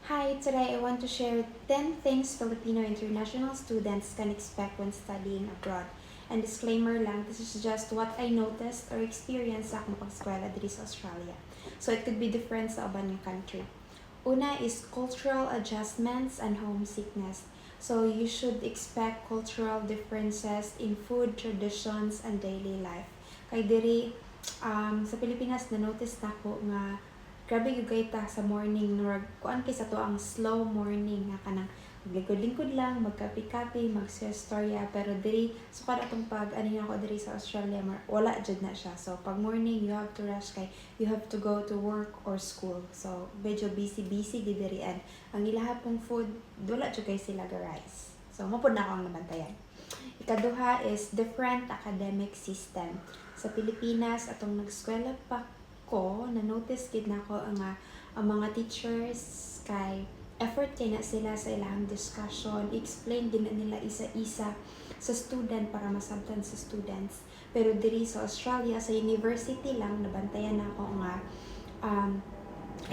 Hi, today I want to share 10 things Filipino international students can expect when studying abroad. And disclaimer lang, this is just what I noticed or experienced sa akong pag-eskwela dito sa Australia. So it could be different sa uban nga country. Una is cultural adjustments and homesickness. So you should expect cultural differences in food, traditions, and daily life. Kay diri sa Pilipinas na notice nako nga grabe yung ta sa morning nurag kuan kay sa to ang slow morning nga kanang maglingkod-lingkod lang, magkape-kape, magsistorya, pero diri sukad atong pag ani ako diri sa Australia wala jud na siya. So pag morning you have to rush kay you have to go to work or school. So medyo busy gid diri and ang ilaha pong food wala jud kay sila ga rice. So mo pud na ako ang nabantayan. Ikaduha is different academic system. Sa Pilipinas atong nag-eskwela pa ko na-notice gid nako ang mga teachers kay effort kay na sila sa ilang discussion, explain din na nila isa-isa sa student para masabtan sa students. Pero diri sa Australia sa university lang nabantayan nako nga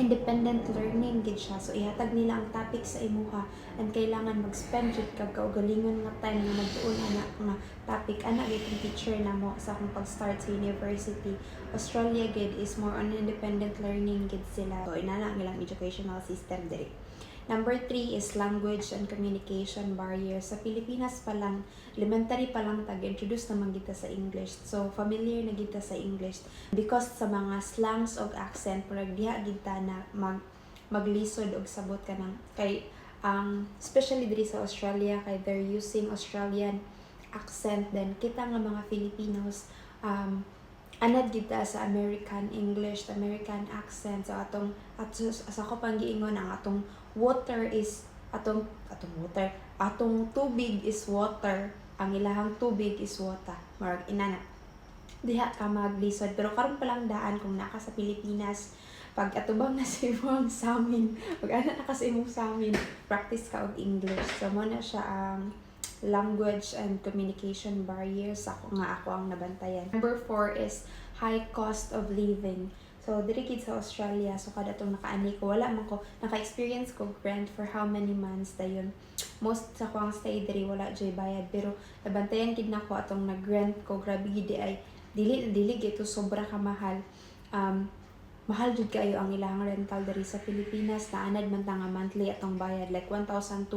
independent learning gid siya. So ihatag nila ang topic sa imuha and kailangan mag-spend jud kag kaugalingon nga time nga nagtuon ana nga topic ana gid ang teacher namo sa akong pag-start sa university. Australia gid is more on independent learning gid sila. So inana ang ilang educational system diri. Number 3 is language and communication barriers. Sa Pilipinas pa lang, elementary pa lang tag-introduce naman kita sa English. So, familiar na kita sa English. Because sa mga slangs o accent, parang diha kita na maglisod og sabot ka ng kay especially diri sa Australia kay they're using Australian accent, then kita nga mga Filipinos anad kita sa American English, American accent. So atong sa ko pang giingon ang atong water is atong tubig is water, ang ilahang tubig is water. Marag inana diha ka maglisod, pero karon pa lang daan kung naka sa Pilipinas pag atubang na sa imong samin, pag ana na ka sa imong samin, practice ka og English. So mo na siya ang language and communication barriers ako ang nabantayan. Number 4 is high cost of living. So diri gid sa Australia, so kada tong nakaani ko wala man ko naka-experience ko rent for how many months dayon. Most sa ko ang stay diri wala joy bayad, pero nabantayan gid nako atong nag-rent ko, grabe gid ay dili gid to sobra ka mahal. Mahal jud kayo ang ilang rental diri sa Pilipinas, na anad man ta nga monthly atong bayad like 1,200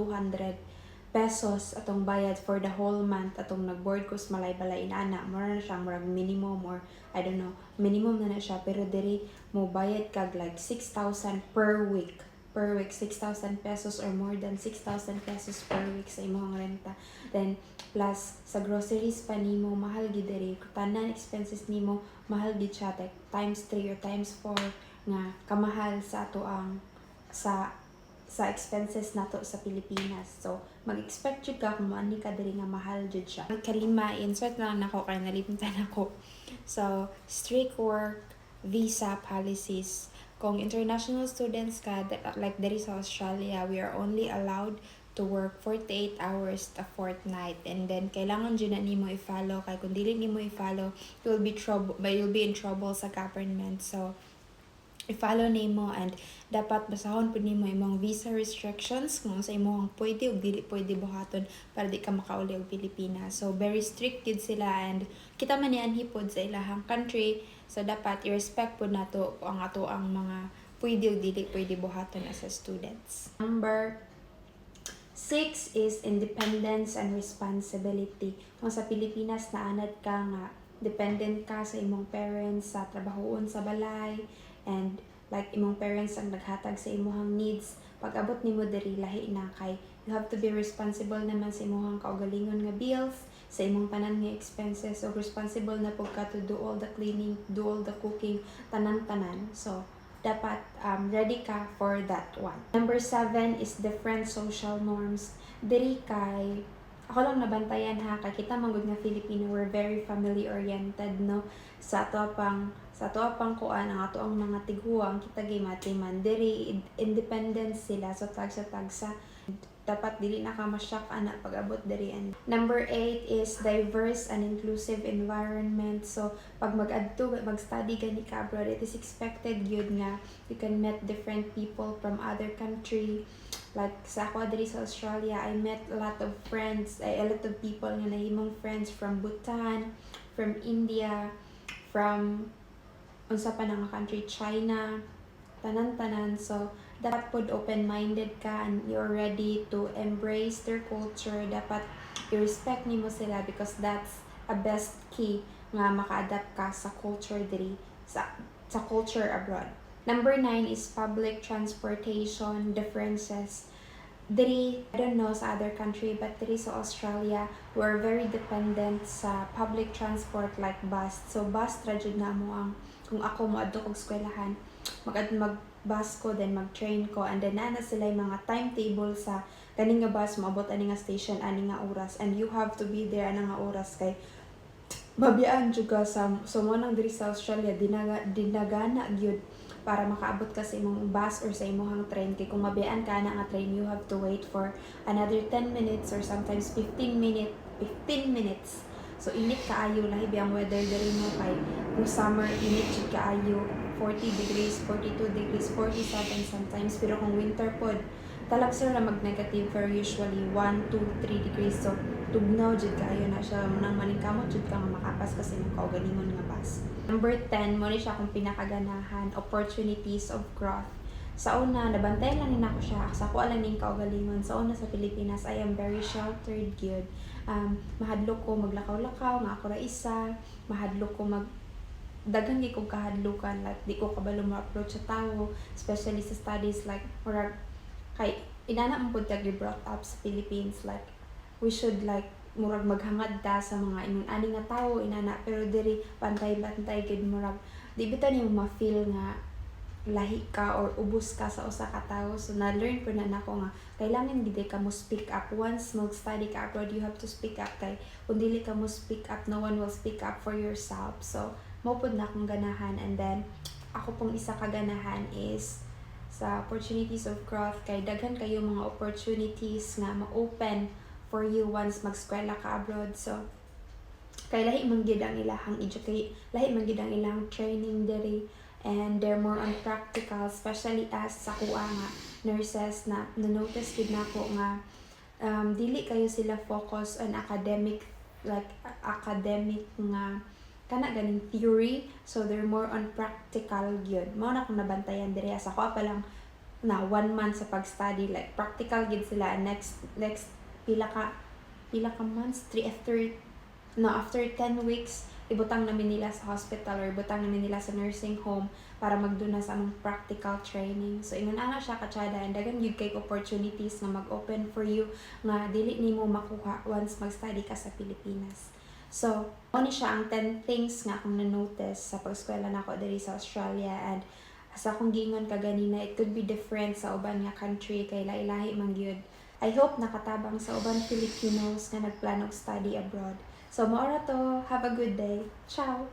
pesos atong bayad for the whole month. Atong nag-board ko sa malay-balay inana mura na siya murag minimum, or I don't know, minimum na siya, pero diri mo bayad kag like 6,000 per week 6,000 pesos or more than 6,000 pesos per week sa imong renta. Then plus sa groceries pa nimo mahal gid diri, tanan expenses nimo mahal gid siya, like times 3 or times 4 nga kamahal sa ato ang sa expenses nato sa Pilipinas. So mag-expect jud ka kung maani ka diri nga mahal jud siya. Kalima, insert lang nako kay nalimutan ako. So strict work visa policies. Kung international students ka, like diri sa Australia, we are only allowed to work 48 hours a fortnight, and then kailangan jud na nimo i-follow, kay kung dili nimo i-follow you'll be in trouble sa government. So i-follow nimo, and dapat basahon pud nimo imong visa restrictions kung sa imong pwede ug dili pwede buhaton para di ka makauli og Pilipinas. So very strict gid sila, and kita man niyan hipod sa ilahang country. So dapat i-respect pud nato ang mga pwede ug dili pwede buhaton as a students. Number 6 is independence and responsibility. Kung sa Pilipinas naanad ka nga dependent ka sa imong parents sa trabahoon sa balay, and like imong parents ang naghatag sa imong needs, pag abot nimo diri lahi na kay you have to be responsible naman sa imong kaugalingon nga bills, sa imong tanan nga expenses, so responsible na pud ka to do all the cleaning, do all the cooking, tanan. So dapat ready ka for that one. Number 7 is different social norms. Diri kay ako lang nabantayan ha, kay kita manggod nga Filipino, we're very family oriented, no? Sa ato pang kuan ang ato ang mga tiguang kita gimatiman diri independence sila so tagsa dapat dili na ka ma-shock ana pag-abot diri. And number 8 is diverse and inclusive environment. So pag mag-study gani ka abroad, it is expected yun nga you can meet different people from other country. Like sa ako diri sa Australia, I met a lot of people nga nahimong friends from Bhutan, from India, from unsa pa nga country, China, tanan-tanan. So dapat pod open-minded ka and you're ready to embrace their culture. Dapat i-respect nimo sila because that's a best key nga maka-adapt ka sa culture diri sa culture abroad. Number 9 is public transportation differences. Diri, I don't know sa other country, but diri sa Australia, we're very dependent sa public transport like bus. So bus ra jud na mo ang kung ako moadto kog eskwelahan, mag-bus ko, then mag-train ko, and then na sila yung mga timetable sa kaning nga bus, maabot ani nga station, ani nga oras, and you have to be there ani nga oras kay babiyaan juga sa so mo nang diri sa Australia dinagana gyud para makaabot ka sa imong bus or sa imong train. Kay kung mabiyaan ka na nga train, you have to wait for another 10 minutes or sometimes 15 minutes. So init kaayo lahi biyang weather diri mo kay kung summer init jud kaayo 40 degrees, 42 degrees, 47 sometimes, pero kung winter pod talab sir na mag-negative for usually 1, 2, 3 degrees. So tugnaw jud kaayo na siya nang maningkamot jud ka nga makapas kasi ng kaugalingon nga bus. Number 10 mo ni siya kung pinakaganahan, opportunities of growth. Sa una, nabantayan lang nina ko siya. Sa ko alam ning kaugalingon. Sa una sa Pilipinas, I am very sheltered gyud. Mahadlok ko maglakaw-lakaw, nga ako ra isa. Mahadlok ko daghan gyud kog kahadlukan, like di ko kabalo ma-approach sa tao, especially sa studies, like murag kay inana man pud kag brought up sa Philippines, like we should like murag maghangad ta sa mga ingon ani nga tawo inana, pero diri bantay-bantay gid murag di bitaw nimo ma-feel nga lahi ka or ubos ka sa usa ka tawo. So na-learn ko na nako nga kailangan gid ka mo speak up. Once mag-study ka abroad, you have to speak up kay kung dili ka mo speak up, no one will speak up for yourself. So mo pud na akong ganahan. And then ako pong isa ka ganahan is sa opportunities of growth, kay daghan kayo mga opportunities nga ma-open for you once mag-eskwela ka abroad. So kay lahi man gid ang ilahang lahi man gid ang ilang training diri, and they're more on practical, especially as sa kuha nga nurses na notice gid nako nga dili kayo sila focus on academic nga kana ganing theory. So they're more on practical gyud. Mao na akong nabantayan diri sa ko pa lang na 1 month sa pag-study, like practical gid sila. Next pila ka months, after 10 weeks ibutang namin nila sa hospital or ibutang namin nila sa nursing home para magduna sa among practical training. So ingon ana siya katsada, and dagan gyud kay opportunities nga mag-open for you nga dili nimo makuha once mag-study ka sa Pilipinas. So mo ni siya ang 10 things nga akong na-notice sa pag-eskwela nako diri sa Australia. And sa akong gingon kaganina, it could be different sa uban nga country kay lahi-lahi man gyud. I hope nakatabang sa uban Filipinos nga nagplano og study abroad. So maora to, have a good day. Ciao.